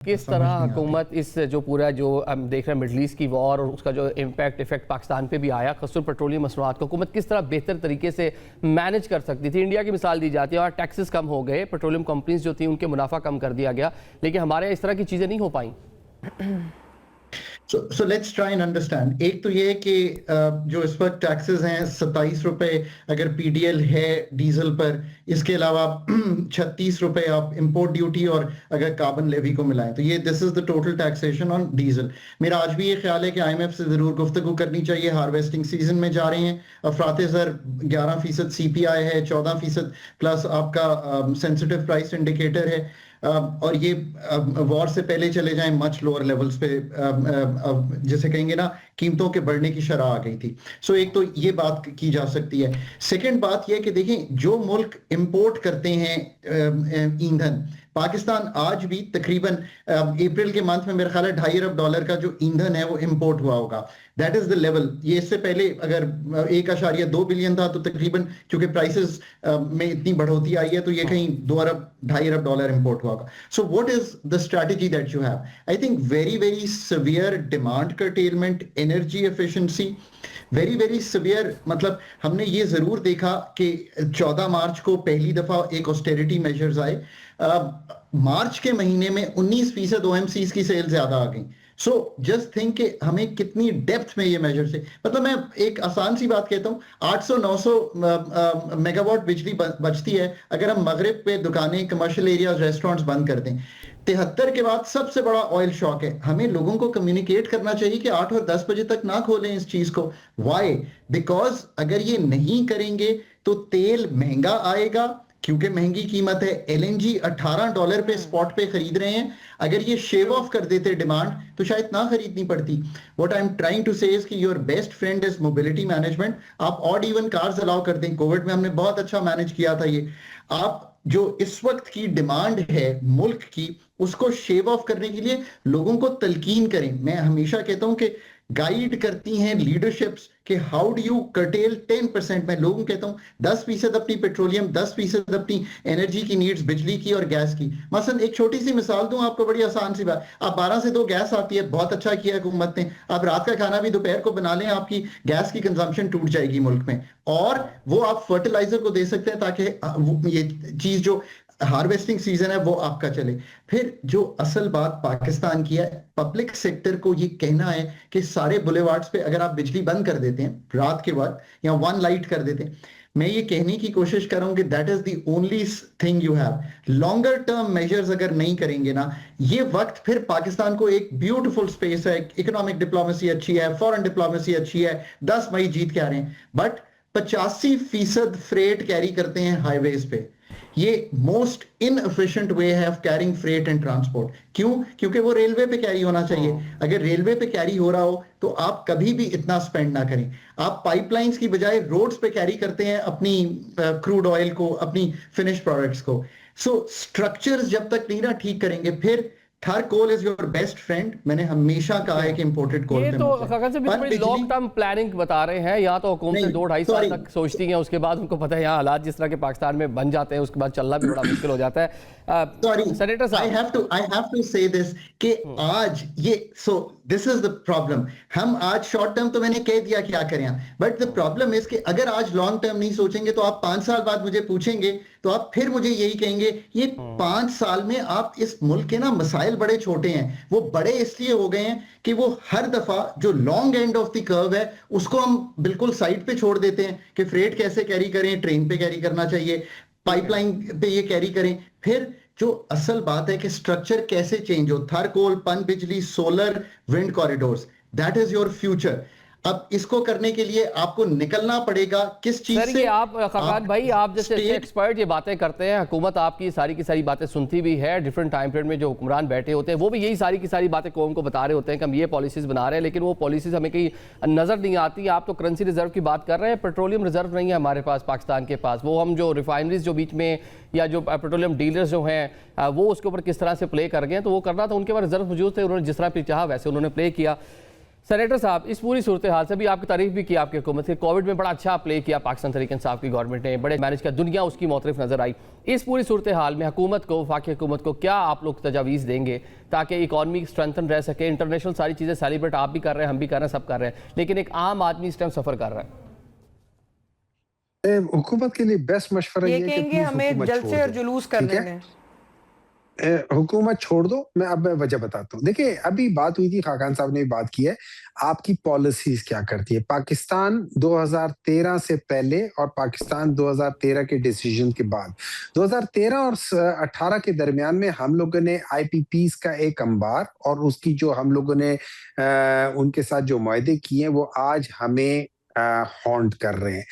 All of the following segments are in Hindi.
किस तरह हुकूमत इस जो पूरा जो हम देख रहे हैं मिडल ईस्ट की वॉर और उसका जो इफेक्ट पाकिस्तान पे भी आया, खसूस पेट्रोलियम मसनूआत को हुकूमत किस तरह बेहतर तरीके से मैनेज कर सकती थी। इंडिया की मिसाल दी जाती है और टैक्सेस कम हो गए, पेट्रोलियम कंपनीज जो थी उनके मुनाफा कम कर दिया गया, लेकिन हमारे इस तरह की चीज़ें नहीं हो पाई। So let's try and understand। एक तो ये है कि जो इस वक्त टैक्सेस हैं 27 रुपए अगर पीडीएल है डीजल पर, इसके अलावा 36 रुपए आप इंपोर्ट ड्यूटी और अगर कार्बन लेवी को मिलाएं तो ये this is the total taxation on diesel. मेरा आज भी ये ख्याल है कि आईएमएफ से जरूर गुफ्तगू करनी चाहिए। हार्वेस्टिंग सीजन में जा रहे हैं, अफरात ज़र 11% सीपीआई है, 14% प्लस आपका सेंसिटिव प्राइस इंडिकेटर है, और ये वॉर से पहले चले जाएं मच लोअर लेवल्स पे, जैसे कहेंगे ना कीमतों के बढ़ने की शरह आ गई थी। सो एक तो ये बात की जा सकती है। सेकंड बात ये है कि देखें जो मुल्क इंपोर्ट करते हैं ईंधन, पाकिस्तान आज भी तकरीबन अप्रैल के मंथ में मेरा ख्याल है $2.5 अरब का जो ईंधन है वो इंपोर्ट हुआ होगा। That is the level. ये इससे पहले अगर 1.2 बिलियन था तो तकरीबन क्योंकि प्राइसेस में इतनी बढ़ोतरी आई है तो ये कहीं $2.5 अरब इंपोर्ट हुआ होगा। So what is the strategy that you have? I think very very severe demand curtailment, energy efficiency, very very severe. मतलब हमने ये जरूर देखा कि 14 मार्च को पहली दफा एक ऑस्टेरिटी मेजर्स आए। मार्च के महीने में 19% ओएमसीज की सेल ज्यादा आ गई। सो जस्ट थिंक कि हमें कितनी डेप्थ में ये मेजर से, मतलब मैं एक आसान सी बात कहता हूँ, 800-900 मेगावाट बिजली बचती है अगर हम मगरिब पे दुकानें, कमर्शियल एरियाज, रेस्टोरेंट्स बंद कर दें। 73 के बाद सबसे बड़ा ऑयल शॉक है। हमें लोगों को कम्युनिकेट करना चाहिए कि 8 और 10 बजे तक ना खोलें इस चीज को। वाई? बिकॉज अगर ये नहीं करेंगे तो तेल महंगा आएगा, क्योंकि महंगी कीमत है। एलएनजी $18 पे स्पॉट पे खरीद रहे हैं। अगर ये शेव ऑफ कर देते डिमांड तो शायद ना खरीदनी पड़ती। What I am trying to say is कि your best friend is mobility management. आप ऑड इवन कार्स अलाउ कर दें। कोविड में हमने बहुत अच्छा मैनेज किया था ये। आप जो इस वक्त की डिमांड है मुल्क की, उसको शेव ऑफ करने के लिए लोगों को तलकीन करें। मैं हमेशा कहता हूं कि गाइड करती हैं लीडरशिप्स कि हाउ डू यू कर्टेल 10%। मैं लोगों को कहता हूं 10% अपनी पेट्रोलियम, 10% अपनी एनर्जी की नीड्स, बिजली की और गैस की। मसलन एक छोटी सी मिसाल दूं आपको, बड़ी आसान सी बात। आप 12 से 2 गैस आती है, बहुत अच्छा किया हुकूमत ने। आप रात का खाना भी दोपहर को बना लें, आपकी गैस की कंजम्पशन टूट जाएगी मुल्क में। और वो आप फर्टिलाइजर को दे सकते हैं ताकि ये चीज जो हार्वेस्टिंग सीजन है वो आपका चले। फिर जो असल बात पाकिस्तान की है, पब्लिक सेक्टर को ये कहना है कि सारे बुलेवार्ड्स पे अगर आप बिजली बंद कर देते हैं रात के वक्त या 1 लाइट कर देते हैं, मैं ये कहने की कोशिश कर रहा हूं कि that is the only thing you have. Longer term measures अगर नहीं करेंगे ना, ये वक्त फिर पाकिस्तान को एक ब्यूटीफुल स्पेस है, इकोनॉमिक डिप्लोमेसी अच्छी है, फॉरेन डिप्लोमेसी अच्छी है, 10 मई जीत के आ रहे हैं, बट 85% फ्रेट कैरी करते हैं हाईवेज पे। ये मोस्ट इनएफिशिएंट वे है of carrying freight and transport. क्यों? क्योंकि वो रेलवे पे कैरी होना चाहिए। अगर रेलवे पे कैरी हो रहा हो तो आप कभी भी इतना स्पेंड ना करें। आप पाइपलाइंस की बजाय रोड्स पे कैरी करते हैं अपनी क्रूड ऑयल को, अपनी फिनिश प्रोडक्ट्स को। सो स्ट्रक्चर्स जब तक नहीं ना ठीक करेंगे, फिर थर कोल इज योर बेस्ट फ्रेंड। मैंने हमेशा कहा है कि इंपोर्टेड कोल ये तो लॉन्ग टर्म प्लानिंग बता रहे हैं। यहाँ तो हुकूमत 2-2.5 साल तक सोचती हैं, उसके बाद उनको पता है यहाँ हालात जिस तरह के पाकिस्तान में बन जाते हैं उसके बाद चलना भी बड़ा मुश्किल हो जाता है। सेनेटर साहब, आई हैव टू से दिस कि आज ये दिस इज द प्रॉब्लम। हम आज शॉर्ट टर्म तो मैंने कह दिया क्या करें, बट द प्रॉब्लम इज कि अगर आज लॉन्ग टर्म नहीं सोचेंगे तो आप 5 साल बाद मुझे पूछेंगे तो आप फिर मुझे यही कहेंगे ये 5 साल में आप इस मुल्क के ना मसाइल बड़े छोटे हैं। वो बड़े इसलिए हो गए हैं कि वो हर दफा जो long end of the curve है उसको हम बिल्कुल साइड पे छोड़ देते हैं कि फ्रेट कैसे कैरी करें, ट्रेन पे कैरी करना चाहिए, पाइपलाइन पे ये कैरी करें। फिर जो असल बात है कि स्ट्रक्चर कैसे चेंज हो, थर कोल, पन बिजली, solar, wind corridors, that is your future. अब इसको करने के लिए आपको निकलना पड़ेगा किस चीज से। आप खकान भाई, आप जैसे एक्सपर्ट ये बातें करते हैं, हुकूमत आपकी सारी की सारी बातें सुनती भी है। डिफरेंट टाइम पीरियड में जो हुक्मरान बैठे होते हैं वो भी यही सारी की सारी बातें कौम को बता रहे होते हैं कि हम ये पॉलिसीज बना रहे हैं, लेकिन वो पॉलिसीज हमें कहीं नजर नहीं आती। आप तो करेंसी रिजर्व की बात कर रहे हैं, पेट्रोलियम रिजर्व नहीं है हमारे पास, पाकिस्तान के पास। वो हम जो रिफाइनरीज जो बीच में या जो पेट्रोलियम डीलर्स जो हैं वो उसके ऊपर किस तरह से प्ले कर गए हैं, तो वो करना था, उनके पास रिजर्व मौजूद थे, उन्होंने जिस तरह चाहा वैसे उन्होंने प्ले किया। सेनेटर साहब, इस पूरी सूरत हाल से भी आपकी तारीफ भी की आपकी हुकूमत के, कोविड में बड़ा अच्छा प्ले किया पाकिस्तान तहरीक इंसाफ की गवर्नमेंट ने, बड़े मैनेज किया, दुनिया उसकी मोतरफ नजर आई। इस पूरी सूरत हाल में हुकूमत को, वफाकी हुकूमत को क्या आप लोग तजावीज़ देंगे ताकि इकॉनमी स्ट्रेंथन रह सके? इंटरनेशनल सारी चीज़ें सेलिब्रेट आप भी कर रहे हैं, हम भी कर रहे हैं, सब कर रहे हैं, लेकिन एक आम आदमी इस टाइम सफ़र कर रहा है। हुकूमत के लिए बेस्ट मशवरा ये है कि हमें जलसे और जुलूस करने दें। हुकूमत छोड़ दो। मैं वजह बताता हूँ। देखिए, अभी बात हुई थी, खाकान साहब ने भी बात की है, आपकी पॉलिसीज क्या करती है। पाकिस्तान 2013 से पहले और पाकिस्तान 2013 के डिसीजन के बाद, 2013 और 18 के दरमियान में हम लोगों ने IPPs का एक अंबार और उसकी जो हम लोगों ने उनके साथ जो मुआहदे किए वो आज हमें हॉन्ट कर रहे हैं।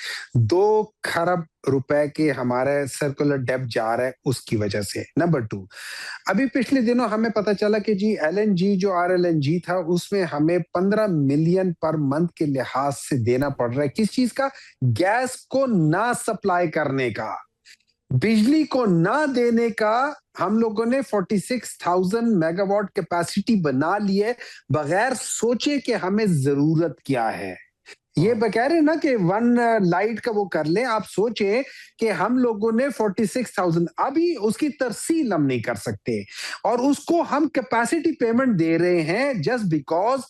2 खरब रुपए के हमारे सर्कुलर डेब्ट जा रहा है उसकी वजह से। नंबर 2, अभी पिछले दिनों हमें पता चला कि जी LNG जो RLNG था उसमें हमें 15 मिलियन पर मंथ के लिहाज से देना पड़ रहा है। किस चीज का? गैस को ना सप्लाई करने का, बिजली को ना देने का। हम लोगों ने 46,000 मेगावाट कैपेसिटी बना ली है बगैर सोचे कि हमें जरूरत क्या है। ये कह रहे ना कि 1 लाइट का वो कर ले। आप सोचे कि हम लोगों ने 46,000, अभी उसकी तरसील हम नहीं कर सकते और उसको हम कैपेसिटी पेमेंट दे रहे हैं जस्ट बिकॉज।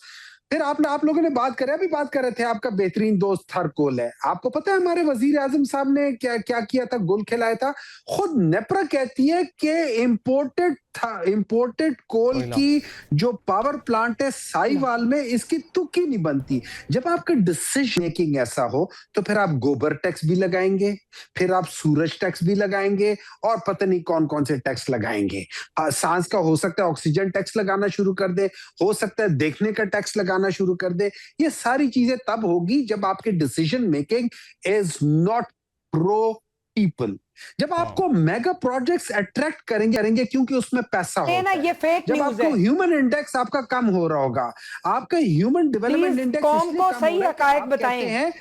फिर आप लोगों ने बात करे, अभी बात कर रहे थे, आपका बेहतरीन दोस्त थरकोल है। आपको पता है हमारे वजीर आजम साहब ने क्या क्या किया था? गुल खिलाया था। खुद नेप्रा कहती है कि इंपोर्टेड कोल की जो पावर प्लांट है साहिवाल में, इसकी तुक्की नहीं बनती। जब आपका डिसीजन मेकिंग ऐसा हो तो फिर आप गोबर टैक्स भी लगाएंगे, फिर आप सूरज टैक्स भी लगाएंगे और पता नहीं कौन कौन से टैक्स लगाएंगे। सांस का हो सकता है ऑक्सीजन टैक्स लगाना शुरू कर दे, हो सकता है देखने का टैक्स लगाना शुरू कर दे। ये सारी चीजें तब होगी जब आपके decision making is not pro people. जब आपको मेगा प्रोजेक्ट्स अट्रैक्ट करेंगे क्योंकि उसमें पैसा होता है। ये फेक जब न्यूज़ आपको है। ह्यूमन इंडेक्स आपका कम हो रहा होगा, आपका ह्यूमन डेवलपमेंट इंडेक्स कौम को सही हकायक बताएं।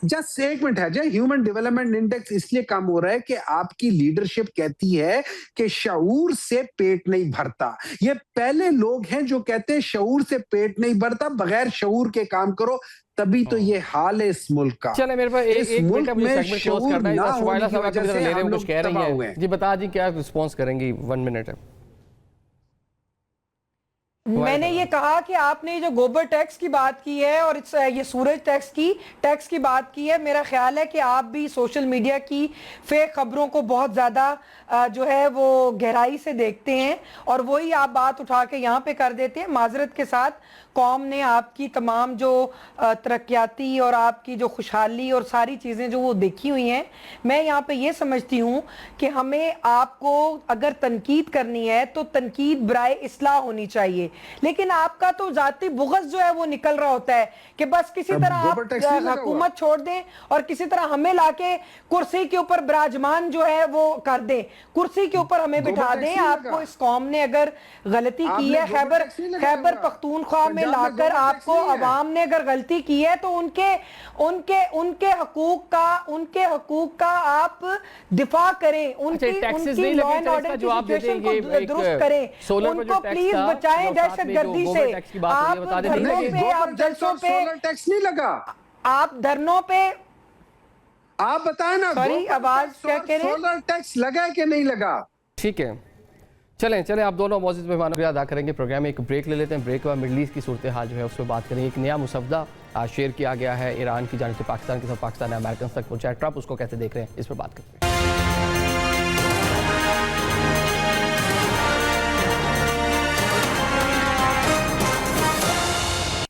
जस्ट एक मिनट है, जय ह्यूमन डेवलपमेंट इंडेक्स इसलिए कम हो रहा है कि आपकी लीडरशिप कहती है कि शऊर से पेट नहीं भरता। ये पहले लोग हैं जो कहते हैं शऊर से पेट नहीं भरता, बगैर शऊर के काम करो, तभी तो ये हाल है इस मुल्क का। चले मेरे पास एक मिनट में सेगमेंट क्लोज करना है। सुवाइला साहब आपके ले रहे हैं, कुछ कह रही हैं जी, बता दी क्या रिस्पांस करेंगी? 1 मिनट है। मैंने ये कहा कि आपने जो गोबर टैक्स की बात की है और ये सूरज टैक्स की बात की है, मेरा ख्याल है कि आप भी सोशल मीडिया की फेक खबरों को बहुत ज़्यादा जो है वो गहराई से देखते हैं और वही आप बात उठा के यहाँ पे कर देते हैं। माजरत के साथ, कौम ने आपकी तमाम जो तरक्याती और आपकी जो खुशहाली और सारी चीज़ें जो वो देखी हुई हैं। मैं यहाँ पे ये समझती हूँ कि हमें आपको अगर तनकीद करनी है तो तनकीद बराए इस्लाह होनी चाहिए, लेकिन आपका तो जाती बुग़्ज़ जो है वो निकल रहा होता है कि बस किसी तरह आप हुकूमत छोड़ दें और किसी तरह हमें लाके कुर्सी के ऊपर विराजमान जो है वो कर दें, कुर्सी के ऊपर हमें बिठा दें। आपको इस कौम ने अगर गलती की है, खैबर पख्तूनख्वा में लाकर आपको अवाम ने अगर गलती की है तो उनके हकूक का आप दिफा करें, उनकी लॉ एंड ऑर्डर की सिचुएशन को दुरुस्त करें, उनको प्लीज बचाएं दहशतगर्दी से। आप धरनों पे, आप जलसों पे टैक्स नहीं लगा, आप धरनों पे आप बताएं ना। सॉरी, आवाज क्या कह रहे हैं? सोलर टैक्स लगा है कि नहीं लगा? ठीक है, चलें आप दोनों मौजूद मेहमानों का अदा करेंगे। प्रोग्राम में एक ब्रेक ले लेते हैं। ब्रेक के बाद मिडल ईस्ट की सूरत हाल जो है उस पर बात करेंगे। एक नया मुसवदा शेयर किया गया है ईरान की जानिब से पाकिस्तान के साथ, पाकिस्तान ने अमेरिकन तक पहुंचा है। ट्रंप उसको कैसे देख रहे हैं, इस पर बात करते हैं।